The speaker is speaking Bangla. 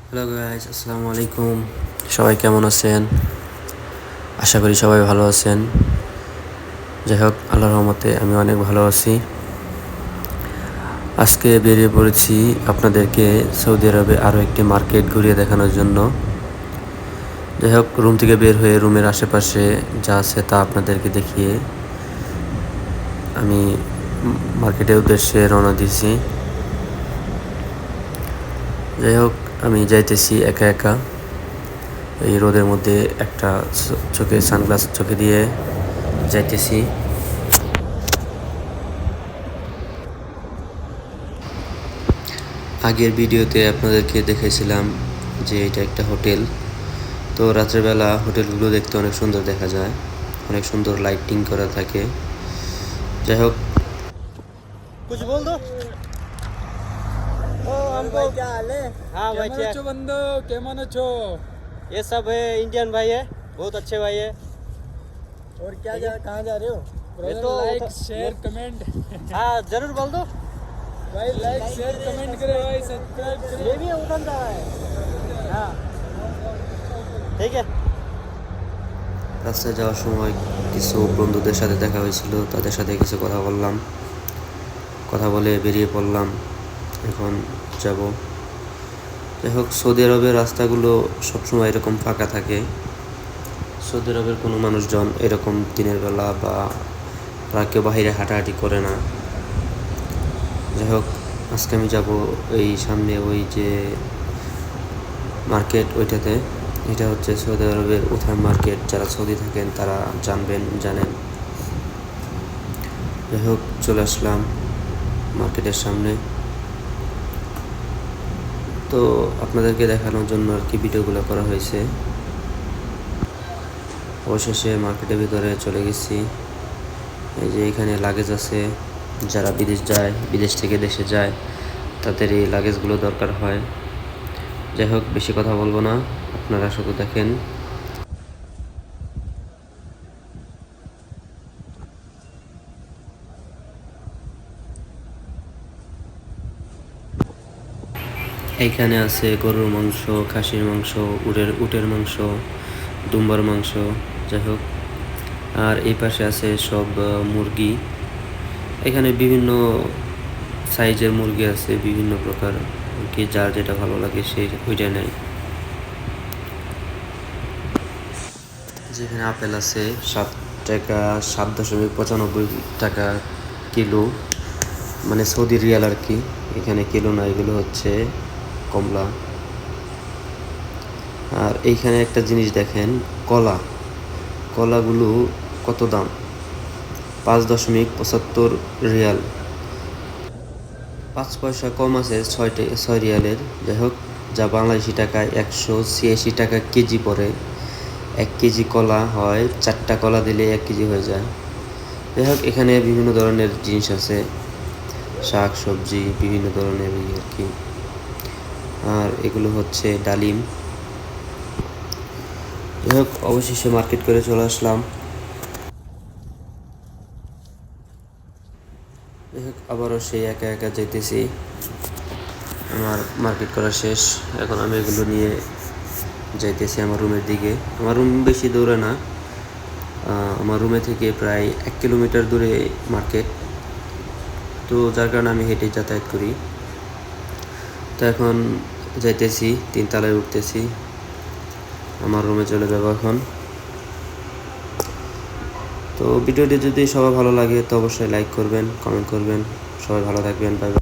হ্যালো গাইস, আসসালামু আলাইকুম। সবাই কেমন আছেন? আশা করি সবাই ভালো আছেন। যাই হোক, আল্লাহর রহমতে আমি অনেক ভালো আছি। আজকে বেরিয়ে পড়েছি আপনাদেরকে সৌদি আরবে আরও একটি মার্কেট ঘুরিয়ে দেখানোর জন্য। যাই হোক, রুম থেকে বের হয়ে রুমের আশেপাশে যা আছে তা আপনাদেরকে দেখিয়ে আমি মার্কেটের উদ্দেশ্যে রওনা দিয়েছি। যাই হোক, আমি যাইতেছি একা একা। এই রোদের মধ্যে একটা চোখে সানগ্লাস চোখে দিয়ে যাইতেছি। আগের ভিডিওতে আপনাদেরকে দেখেছিলাম যে এটা একটা হোটেল। তো রাত্রেবেলা হোটেলগুলো দেখতে অনেক সুন্দর দেখা যায়, অনেক সুন্দর লাইটিং করা থাকে। যাই হোক, कुछ बोल दो। ओ हमको भाई क्या हाल है? हाँ भाई क्या केमन बंदो केमन छो? ये सब है इंडियन भाई है, बहुत अच्छे भाई है। और क्या जा कहाँ जा रहे हो? Brother, like, share comment. हाँ जरूर बोल दो। भाई लाइक शेयर कमेंट करे भाई सब्सक्राइब करे। ये भी उधर जा रहा है। हाँ ठीक है। রাস্তায় যাওয়ার সময় কিছু বন্ধুদের সাথে দেখা হয়েছিল, তাদের সাথে কিছু কথা বললাম। কথা বলে বেরিয়ে পড়লাম, এখন যাব। যাই হোক, সৌদি আরবের রাস্তাগুলো সবসময় এরকম ফাঁকা থাকে। সৌদি আরবের কোনো মানুষজন এরকম দিনের বেলা বা কেউ বাহিরে হাঁটাহাঁটি করে না। যাই হোক, আজকে আমি যাব এই সামনে ওই যে মার্কেট, ওইটাতে। এটা হচ্ছে সৌদি আরবের উথাম মার্কেট। যারা সৌদি থাকেন তারা জানেন। যাই হোক, চলে আসলাম মার্কেটের সামনে। তো আপনাদেরকে দেখানোর জন্য আর কি ভিডিওগুলো করা হয়েছে। অবশেষে মার্কেটের ভিতরে চলে গেছি। এই যে এখানে লাগেজ আছে, যারা বিদেশ যায়, বিদেশ থেকে দেশে যায়, তাদের এই লাগেজগুলো দরকার হয়। যাই হোক, বেশি কথা বলবো না, আপনারা শুধু দেখেন। এইখানে আছে গরুর মাংস, খাসির মাংস, উটের মাংস, দুম্বার মাংস। যাই হোক, আর এই পাশে আছে সব মুরগি। এখানে বিভিন্ন সাইজের মুরগি আছে, বিভিন্ন প্রকার, কি যার যেটা ভালো লাগে সে ওইটা নেয়। যেখানে আপেল আছে 7 টাকা, 7.95 টাকা কিলো, মানে সৌদি রিয়াল আর কি। এখানে কিলো না, এগুলো হচ্ছে কমলা। আর এইখানে একটা জিনিস দেখেন, কলাগুলো কত দাম, 5.75 রিয়াল, 5 পয়সা কম আছে 6 রিয়ালের। যাই হোক, যা বাংলাদেশি টাকায় 186 টাকা কেজি পড়ে। 1 কেজি কলা হয়, 4টা কলা দিলে 1 কেজি হয়ে যায়। যাই হোক, এখানে বিভিন্ন ধরনের জিনিস আছে, শাক সবজি বিভিন্ন ধরনের আর কি। আর এগুলো হচ্ছে ডালিম। যাই হোক, অবশেষে মার্কেট করে চলে আসলাম। যাই হোক, আবারও সেই একা একা যেতেছি। আমার মার্কেট করা শেষ, এখন আমি এগুলো নিয়ে যাইতেছি আমার রুমের দিকে। আমার রুম বেশি দূরে না, আমার রুমে থেকে প্রায় 1 কিলোমিটার দূরে মার্কেট। তো যার কারণে আমি হেঁটে যাতায়াত করি। তো এখন যাইতেছি, 3 তলায় উঠতেছি, আমার রুমে চলে যাব এখন। তো ভিডিওটি যদি সবার ভালো লাগে তো অবশ্যই লাইক করবেন, কমেন্ট করবেন। সবাই ভালো থাকবেন, বাই বাই।